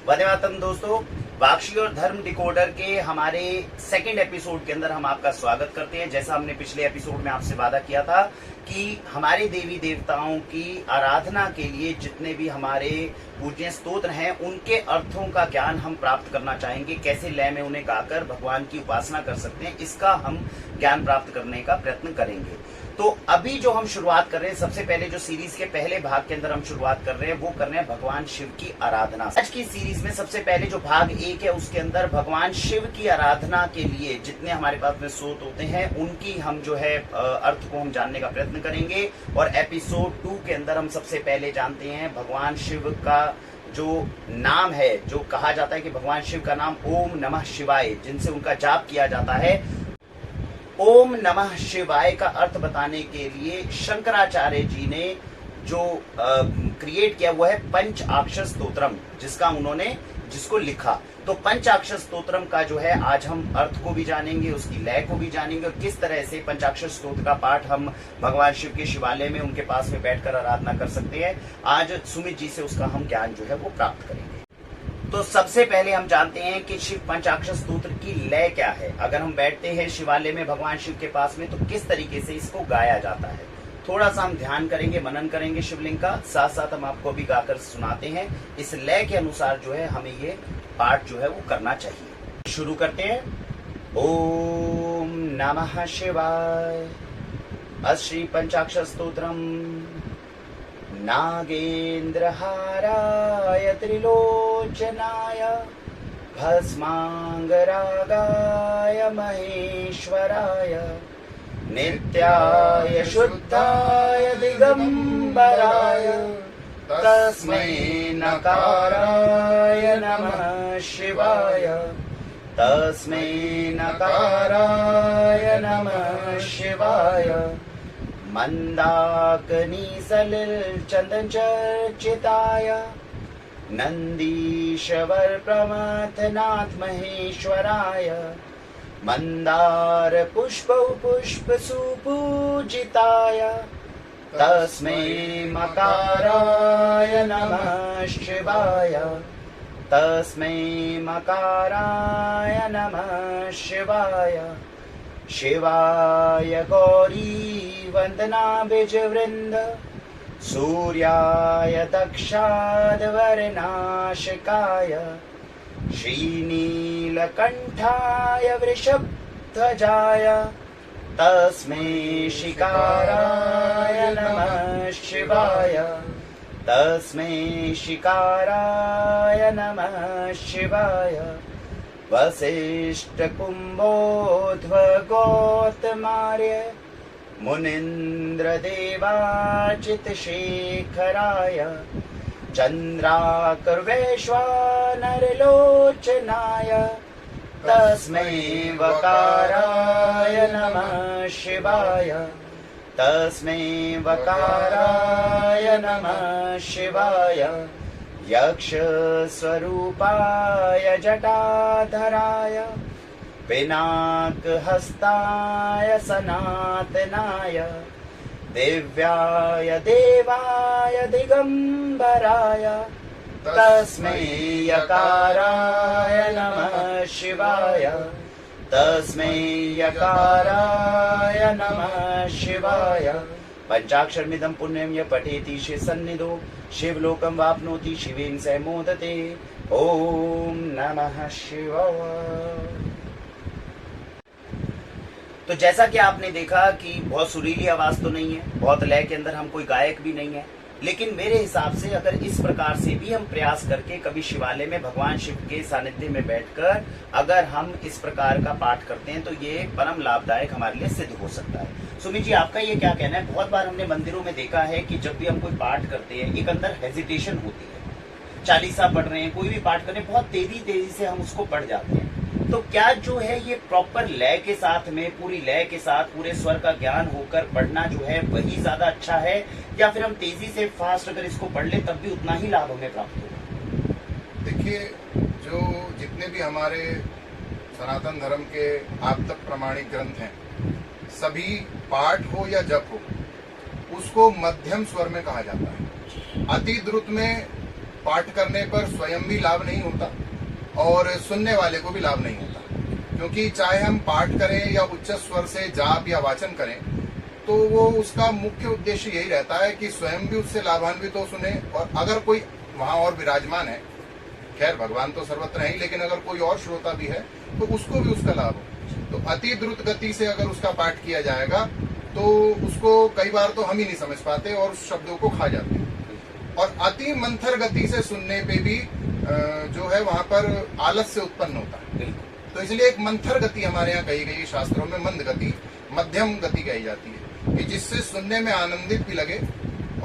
वंदे मातरम दोस्तों, वाक्षी और धर्म डिकोडर के हमारे सेकंड एपिसोड के अंदर हम आपका स्वागत करते हैं। जैसा हमने पिछले एपिसोड में आपसे वादा किया था कि हमारे देवी देवताओं की आराधना के लिए जितने भी हमारे पूज्य स्तोत्र हैं उनके अर्थों का ज्ञान हम प्राप्त करना चाहेंगे। कैसे लय में उन्हें गाकर भगवान की उपासना कर सकते हैं, इसका हम ज्ञान प्राप्त करने का प्रयत्न करेंगे। तो अभी जो हम शुरुआत कर रहे हैं, सबसे पहले जो सीरीज के पहले भाग के अंदर हम शुरुआत कर रहे हैं वो कर रहे हैं भगवान शिव की आराधना। आज की सीरीज में सबसे पहले जो भाग 1 है उसके अंदर भगवान शिव की आराधना के लिए जितने हमारे पास में स्रोत होते हैं उनकी हम जो है अर्थ को हम जानने का प्रयत्न करेंगे। और एपिसोड 2 के अंदर हम सबसे पहले जानते हैं भगवान शिव का जो नाम है, जो कहा जाता है कि भगवान शिव का नाम ओम नमः शिवाय, जिनसे उनका जाप किया जाता है। ओम नमः शिवाय का अर्थ बताने के लिए शंकराचार्य जी ने जो क्रिएट किया वो है पंचाक्षर स्तोत्रम, जिसको लिखा। तो पंचाक्षर स्तोत्रम का जो है आज हम अर्थ को भी जानेंगे, उसकी लय को भी जानेंगे और किस तरह से पंचाक्षर स्तोत्र का पाठ हम भगवान शिव के शिवालय में उनके पास में बैठकर आराधना कर सकते हैं। आज सुमित जी से उसका हम ज्ञान जो है वो प्राप्त करेंगे। तो सबसे पहले हम जानते हैं कि शिव पंचाक्षर स्तोत्र की लय क्या है। अगर हम बैठते हैं शिवालय में भगवान शिव के पास में तो किस तरीके से इसको गाया जाता है, थोड़ा सा हम ध्यान करेंगे, मनन करेंगे शिवलिंग का, साथ साथ हम आपको भी गाकर सुनाते हैं। इस लय के अनुसार जो है हमें ये पाठ जो है वो करना चाहिए। शुरू करते हैं। ओम नमः शिवाय। श्री पंचाक्षर स्तोत्रम। नागेन्द्रहाराय त्रिलोचनाय भस्मांगरागाय महेश्वराय नित्याय शुद्धाय दिगंबराय तस्मै नकाराय नमः शिवाय। तस्मै नकाराय नमः शिवाय। मंदाकिनी सलिल चंदन चर्चिताय नंदीश्वर प्रमथनाथ महेश्वराय मंदार पुष्प पुष्प सुपूजिताय तस्मै मकाराय नमः शिवाय। तस्मै मकाराय नमः शिवाय। शिवाय गौरी वंदनाभिजवृंद सूर्याय दक्षाध्वरनाशकाय श्रीनीलकंठाय वृषभध्वजाय तस्मै शिकाराय नमः शिवाय। तस्मै शिकाराय नमः शिवाय। वसिष्ठकुम्भोध्वगोतमार्य मुनीन्द्रदेवाचितशेखराय चन्द्राकरवैश्वानरलोचनाय तस्मै वकाराय नमः शिवाय। तस्मै वकाराय नमः शिवाय। यक्ष स्वरूपाय जटाधराय पिनाकहस्ताय सनातनाय दिव्याय देवाय दिगंबराय तस्मै यकाराय नमः शिवाय। तस्मै यकाराय नमः शिवाय। पंचाक्षरमिदं पुण्यं य पठेति शिव सन्निधौ शिवलोकं वाप्नोति शिवेन स मोदते। ओम नमः शिवाय। तो जैसा कि आपने देखा कि बहुत सुरीली आवाज तो नहीं है, बहुत लय के अंदर हम कोई गायक भी नहीं है, लेकिन मेरे हिसाब से अगर इस प्रकार से भी हम प्रयास करके कभी शिवालय में भगवान शिव के सानिध्य में बैठकर अगर हम इस प्रकार का पाठ करते हैं तो ये परम लाभदायक हमारे लिए सिद्ध हो सकता है। सुमित जी, आपका ये क्या कहना है? बहुत बार हमने मंदिरों में देखा है कि जब भी हम कोई पाठ करते हैं एक अंदर हेजिटेशन होती है। चालीसा पढ़ रहे हैं, कोई भी पाठ कर रहे हैं, बहुत तेजी से हम उसको पढ़ जाते हैं। तो क्या जो है ये प्रॉपर लय के साथ में, पूरी लय के साथ पूरे स्वर का ज्ञान होकर पढ़ना जो है वही ज्यादा अच्छा है, या फिर हम तेजी से फास्ट अगर इसको पढ़ ले तब भी उतना ही लाभ हमें प्राप्त होगा? देखिए, जो जितने भी हमारे सनातन धर्म के आप तक प्रमाणिक ग्रंथ हैं, सभी पाठ हो या जप हो, उसको मध्यम स्वर में कहा जाता है। अति द्रुत में पाठ करने पर स्वयं भी लाभ नहीं होता और सुनने वाले को भी लाभ नहीं होता, क्योंकि चाहे हम पाठ करें या उच्च स्वर से जाप या वाचन करें, तो वो उसका मुख्य उद्देश्य यही रहता है कि स्वयं भी उससे लाभान्वित हो, सुने, और अगर कोई वहां और विराजमान है, खैर भगवान तो सर्वत्र नहीं, लेकिन अगर कोई और श्रोता भी है तो उसको भी उसका लाभ हो। तो अति द्रुत गति से अगर उसका पाठ किया जाएगा तो उसको कई बार तो हम ही नहीं समझ पाते और उस शब्दों को खा जाते हैं, और अति मंथर गति से सुनने पे भी जो है वहां पर आलस्य उत्पन्न होता है। तो इसलिए एक मंथर गति हमारे यहाँ कही गई, शास्त्रों में मंद गति, मध्यम गति कही जाती है, कि जिससे सुनने में आनंदित भी लगे।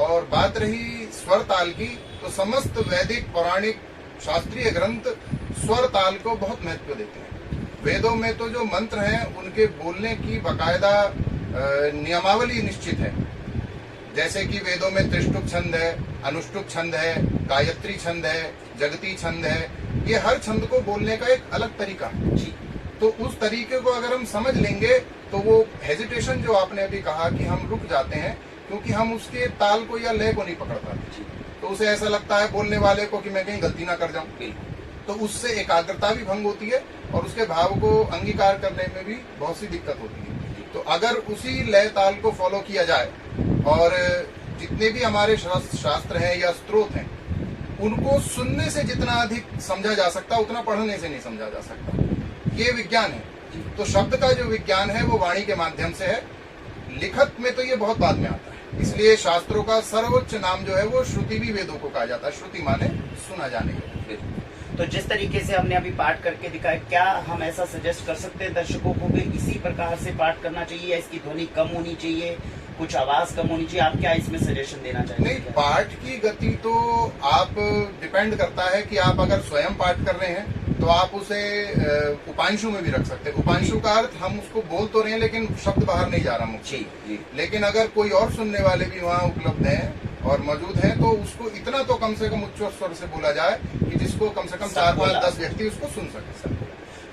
और बात रही स्वर ताल की, तो समस्त वैदिक पौराणिक शास्त्रीय ग्रंथ स्वर ताल को बहुत महत्व देते हैं। वेदों में तो जो मंत्र हैं उनके बोलने की बाकायदा नियमावली निश्चित है, जैसे कि वेदों में त्रिष्टुप छंद है, अनुष्टुप छंद है, गायत्री छंद है, जगती छंद है। ये हर छंद को बोलने का एक अलग तरीका है। तो उस तरीके को अगर हम समझ लेंगे तो वो हेजिटेशन जो आपने अभी कहा कि हम रुक जाते हैं क्योंकि हम उसके ताल को या लय को नहीं पकड़ पाते, तो उसे ऐसा लगता है बोलने वाले को कि मैं कहीं गलती ना कर जाऊं, तो उससे एकाग्रता भी भंग होती है और उसके भाव को अंगीकार करने में भी बहुत सी दिक्कत होती है। तो अगर उसी लय ताल को फॉलो किया जाए, और जितने भी हमारे शास्त्र हैं या स्त्रोत हैं, उनको सुनने से जितना अधिक समझा जा सकता उतना पढ़ने से नहीं समझा जा सकता। ये विज्ञान है। तो शब्द का जो विज्ञान है वो वाणी के माध्यम से है, लिखत में तो ये बहुत बाद में आता है। इसलिए शास्त्रों का सर्वोच्च नाम जो है वो श्रुति भी वेदों को कहा जाता है। श्रुति माने सुना जाने के। तो जिस तरीके से हमने अभी पाठ करके दिखाया, क्या हम ऐसा सजेस्ट कर सकते हैं दर्शकों को भी इसी प्रकार से पाठ करना चाहिए, इसकी ध्वनि कम होनी चाहिए, कुछ आवाज कम होनी चाहिए? आप क्या इसमें सजेशन देना चाहेंगे? नहीं, पाठ की गति तो आप डिपेंड करता है कि आप अगर स्वयं पाठ कर रहे हैं तो आप उसे उपांशु में भी रख सकते हैं। उपांशु का अर्थ हम उसको बोल तो रहे हैं लेकिन शब्द बाहर नहीं जा रहा मुख से। लेकिन अगर कोई और सुनने वाले भी वहाँ उपलब्ध हैं और मौजूद हैं तो उसको इतना तो कम से कम उच्च स्वर से बोला जाए कि जिसको कम से कम 4, 5, 10 व्यक्ति उसको सुन सके।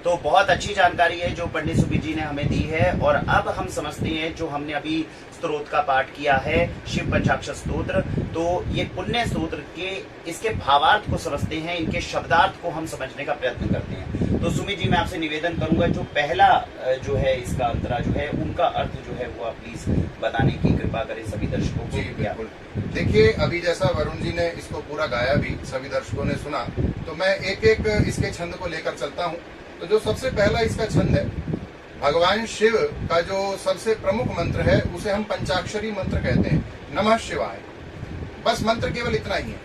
तो बहुत अच्छी जानकारी है जो पंडित सुबीर जी ने हमें दी है। और अब हम समझते हैं, जो हमने अभी स्तोत्र का पाठ किया है, शिव पंचाक्षर स्तोत्र, तो ये पुण्य स्तोत्र के इसके भावार्थ को समझते हैं, इनके शब्दार्थ को हम समझने का प्रयत्न करते हैं। तो सुमित जी, मैं आपसे निवेदन करूंगा, जो पहला जो है इसका अंतरा जो है, उनका अर्थ जो है वो आप प्लीज बताने की कृपा करें सभी दर्शकों को। जी बिल्कुल। देखिए, अभी जैसा वरुण जी ने इसको पूरा गाया भी, सभी दर्शकों ने सुना, तो मैं एक एक इसके छंद को लेकर चलता हूँ। तो जो सबसे पहला इसका छंद है, भगवान शिव का जो सबसे प्रमुख मंत्र है उसे हम पंचाक्षरी मंत्र कहते हैं, नमः शिवाय। बस मंत्र केवल इतना ही है।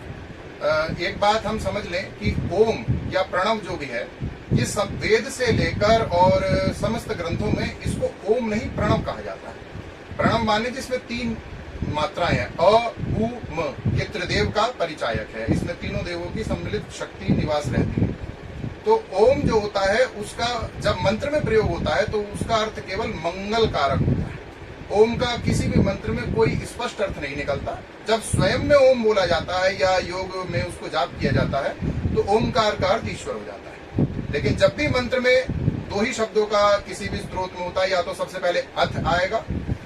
एक बात हम समझ लें कि ओम या प्रणव जो भी है, ये सब वेद से लेकर और समस्त ग्रंथों में इसको ओम नहीं प्रणव कहा जाता है। प्रणव माने जिसमें 3 मात्राएं हैं, अ, उ, म। ये त्रिदेव का परिचायक है। इसमें तीनों देवों की सम्मिलित शक्ति निवास रहती है। तो ओम जो होता है उसका जब मंत्र में प्रयोग होता है तो उसका अर्थ केवल मंगल कारक होता है। ओम का किसी भी मंत्र में कोई स्पष्ट अर्थ नहीं निकलता। जब स्वयं में ओम बोला जाता है या योग में उसको जाप किया जाता है तो ओमकार का अर्थ ईश्वर हो जाता है। लेकिन जब भी मंत्र में 2 ही शब्दों का किसी भी स्त्रोत में होता है, या तो सबसे पहले अथ आएगा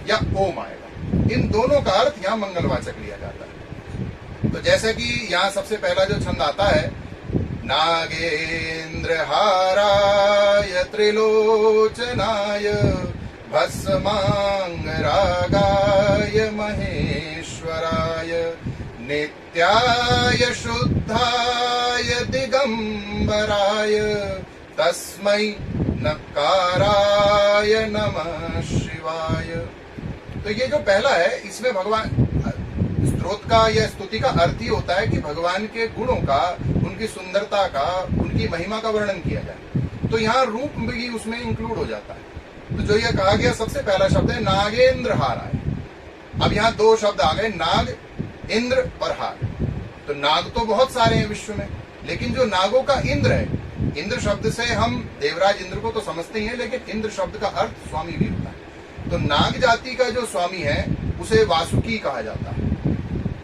या ओम आएगा। इन दोनों का अर्थ यहाँ मंगलवाचक लिया जाता है। तो जैसे कि यहाँ सबसे पहला जो छंद आता है, नागेन्द्र हाराय त्रिलोचनाय भस्मांग रागाय महेश्वराय नित्याय शुद्धाय दिगंबराय तस्मै नकाराय नमः शिवाय। तो ये जो पहला है, इसमें भगवान स्तोत्र का या स्तुति का अर्थ ही होता है कि भगवान के गुणों का, उनकी सुंदरता का, उनकी महिमा का वर्णन किया जाए। तो यहाँ रूप भी उसमें इंक्लूड हो जाता है। तो जो यह कहा गया सबसे पहला शब्द है नागेंद्र हाराय। अब यहाँ 2 शब्द आ गए, नाग, इंद्र और हार। तो नाग तो बहुत सारे हैं विश्व में, लेकिन जो नागों का इंद्र है, इंद्र शब्द से हम देवराज इंद्र को तो समझते ही हैं, लेकिन इंद्र शब्द का अर्थ स्वामी भी होता है। तो नाग जाति का जो स्वामी है उसे वासुकी कहा जाता है,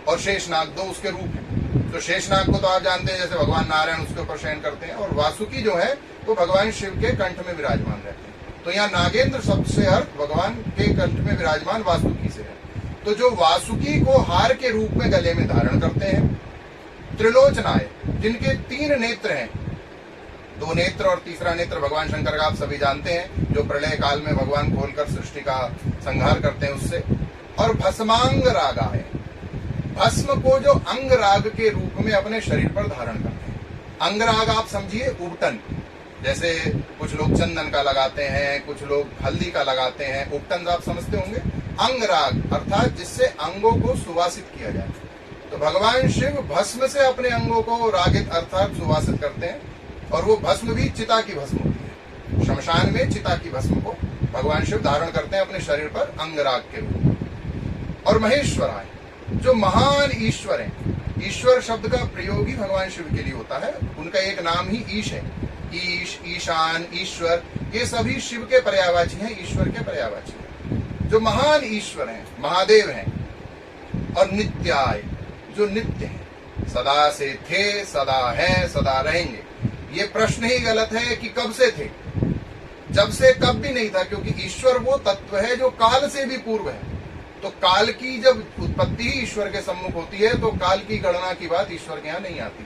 और शेषनाग 2 उसके रूप हैं। तो शेषनाग को तो आप जानते हैं, जैसे भगवान नारायण उसके ऊपर शयन करते हैं, और वासुकी जो है वो भगवान शिव के कंठ में विराजमान रहते हैं। तो यहाँ नागेंद्र शब्द से अर्थ भगवान के कंठ में विराजमान वासुकी से है। तो जो वासुकी को हार के रूप में गले में धारण करते हैं, त्रिलोचनाय, जिनके 3 नेत्र हैं, 2 नेत्र और तीसरा नेत्र भगवान शंकर का आप सभी जानते हैं, जो प्रलय काल में भगवान खोलकर सृष्टि का संहार करते हैं उससे। और भस्मांग रागाय, भस्म को जो अंग राग के रूप में अपने शरीर पर धारण करते हैं। अंग राग आप समझिए उपटन, जैसे कुछ लोग चंदन का लगाते हैं, कुछ लोग हल्दी का लगाते हैं, उपटन आप समझते होंगे। अंग राग अर्थात जिससे अंगों को सुवासित किया जाए। तो भगवान शिव भस्म से अपने अंगों को रागित अर्थात सुवासित करते हैं, और वो भस्म भी चिता की भस्म होती है। शमशान में चिता की भस्म को भगवान शिव धारण करते हैं अपने शरीर पर अंगराग के रूप में। और महेश्वराय, जो महान ईश्वर हैं, ईश्वर शब्द का प्रयोग ही भगवान शिव के लिए होता है। उनका एक नाम ही ईश है। ईश, ईशान, ईश्वर, ये सभी शिव के पर्यायवाची हैं, ईश्वर के पर्यायवाची हैं। जो महान ईश्वर हैं, महादेव हैं। और नित्याय, जो नित्य हैं, सदा से थे, सदा हैं, सदा रहेंगे। ये प्रश्न ही गलत है कि कब से थे, जब से कब भी नहीं था, क्योंकि ईश्वर वो तत्व है जो काल से भी पूर्व है। तो काल की जब उत्पत्ति ही ईश्वर के सम्मुख होती है, तो काल की गणना की बात ईश्वर के यहाँ नहीं आती।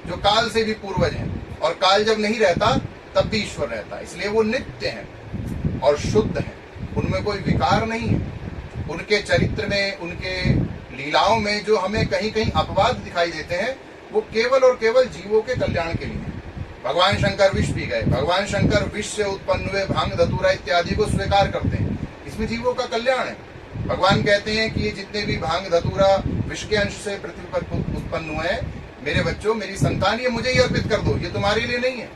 जो काल से भी पूर्वज हैं, और काल जब नहीं रहता तब भी ईश्वर रहता है। इसलिए वो नित्य हैं और शुद्ध हैं, उनमें कोई विकार नहीं है। उनके चरित्र में, उनके लीलाओं में जो हमें कहीं कहीं अपवाद दिखाई देते हैं, वो केवल और केवल जीवों के कल्याण के लिए। भगवान शंकर विष पी गए, भगवान शंकर विष से उत्पन्न हुए भांग धतूरा इत्यादि को स्वीकार करते हैं, इसमें जीवों का कल्याण है। भगवान कहते हैं कि ये जितने भी भांग धतूरा विष के अंश से पृथ्वी पर उत्पन्न हुए हैं, मेरे बच्चों, मेरी संतान, ये मुझे ही अर्पित कर दो, ये तुम्हारे लिए नहीं है।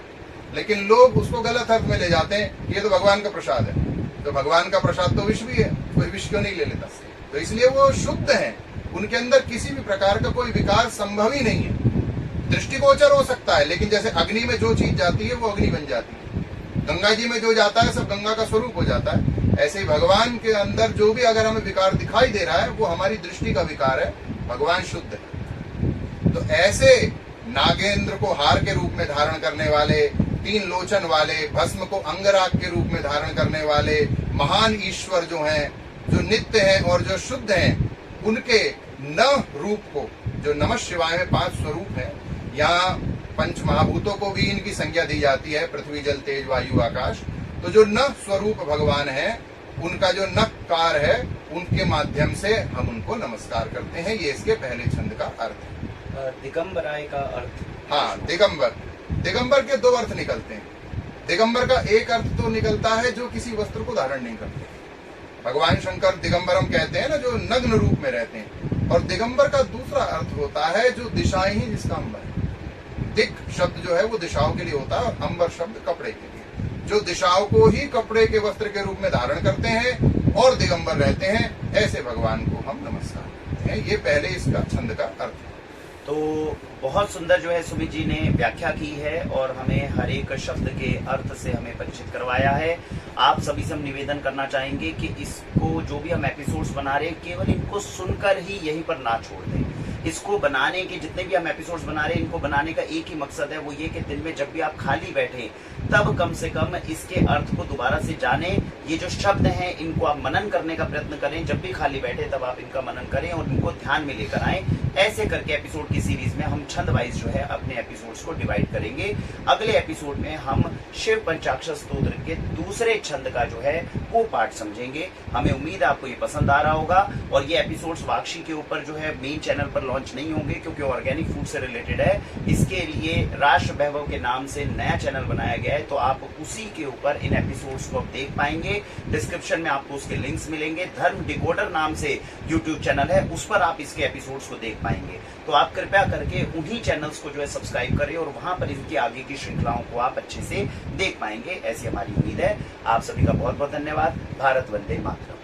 लेकिन लोग उसको गलत अर्थ में ले जाते हैं, ये तो भगवान का प्रसाद है। तो भगवान का प्रसाद तो विष भी है, कोई विष क्यों नहीं ले लेता। तो इसलिए वो शुद्ध है, उनके अंदर किसी भी प्रकार का कोई विकार संभव ही नहीं है। दृष्टिगोचर हो सकता है, लेकिन जैसे अग्नि में जो चीज जाती है वो अग्नि बन जाती है, गंगा जी में जो जाता है सब गंगा का स्वरूप हो जाता है। ऐसे ही भगवान के अंदर जो भी अगर हमें विकार दिखाई दे रहा है, वो हमारी दृष्टि का विकार है। भगवान शुद्ध है। तो ऐसे नागेंद्र को हार के रूप में धारण करने वाले, 3 लोचन वाले, भस्म को अंगराग के रूप में धारण करने वाले महान ईश्वर जो हैं, जो नित्य हैं और जो शुद्ध हैं, उनके नव रूप को, जो नमः शिवाय में 5 स्वरूप है, यहाँ 5 महाभूतों को भी इनकी संज्ञा दी जाती है, पृथ्वी, जल, तेज, वायु, आकाश। तो जो न स्वरूप भगवान है, उनका जो नकार है, उनके माध्यम से हम उनको नमस्कार करते हैं। ये इसके पहले छंद का अर्थ है। दिगंबराय का अर्थ? हाँ, दिगंबर। दिगंबर के 2 अर्थ निकलते हैं। दिगंबर का एक अर्थ तो निकलता है जो किसी वस्त्र को धारण नहीं करते। भगवान शंकर दिगंबरम कहते हैं ना, जो नग्न रूप में रहते हैं। और दिगंबर का दूसरा अर्थ होता है जो दिशाएं ही जिसका अंबर है। दिक शब्द जो है वो दिशाओं के लिए होता है, और अंबर शब्द कपड़े के लिए। जो दिशाओं को ही कपड़े के वस्त्र के रूप में धारण करते हैं और दिगंबर रहते हैं, ऐसे भगवान को हम नमस्कार करते हैं। ये पहले इसका छंद का अर्थ है। तो बहुत सुंदर जो है सुमित जी ने व्याख्या की है और हमें हर एक शब्द के अर्थ से हमें परिचित करवाया है। आप सभी से हम निवेदन करना चाहेंगे कि इसको जो भी हम एपिसोड्स बना रहे हैं, केवल इनको सुनकर ही यहीं पर ना छोड़ दें। इसको बनाने के, जितने भी हम एपिसोड्स बना रहे हैं, इनको बनाने का एक ही मकसद है, वो ये कि दिन में जब भी आप खाली बैठे तब कम से कम इसके अर्थ को दोबारा से जानें। ये जो शब्द हैं इनको आप मनन करने का प्रयत्न करें। जब भी खाली बैठे तब आप इनका मनन करें और इनको ध्यान में लेकर आएं। ऐसे करके एपिसोड की सीरीज में हम छंद वाइज जो है अपने एपिसोड्स को डिवाइड करेंगे। अगले एपिसोड में हम शिव पंचाक्षर स्तोत्र के दूसरे छंद का जो है वो पाठ समझेंगे। हमें उम्मीद है आपको ये पसंद आ रहा होगा। और ये एपिसोड्स वाक्षी के ऊपर जो है मेन चैनल पर लॉन्च नहीं होंगे, क्योंकि ऑर्गेनिक फूड से रिलेटेड है। इसके लिए राष्ट्र वैभव के नाम से नया चैनल बनाया गया है, तो आप उसी के ऊपर इन एपिसोड्स को आप देख पाएंगे। डिस्क्रिप्शन में आपको उसके लिंक्स मिलेंगे। धर्म डिकोडर नाम से यूट्यूब चैनल है, उस पर आप इसके एपिसोड्स को देख पाएंगे। तो आप कृपया करके उन्हीं चैनल्स को जो है सब्सक्राइब करें और वहां पर इनकी आगे की श्रृंखलाओं को आप अच्छे से देख पाएंगे, ऐसी हमारी उम्मीद है। आप सभी का बहुत बहुत धन्यवाद। भारत वंदे मातरम।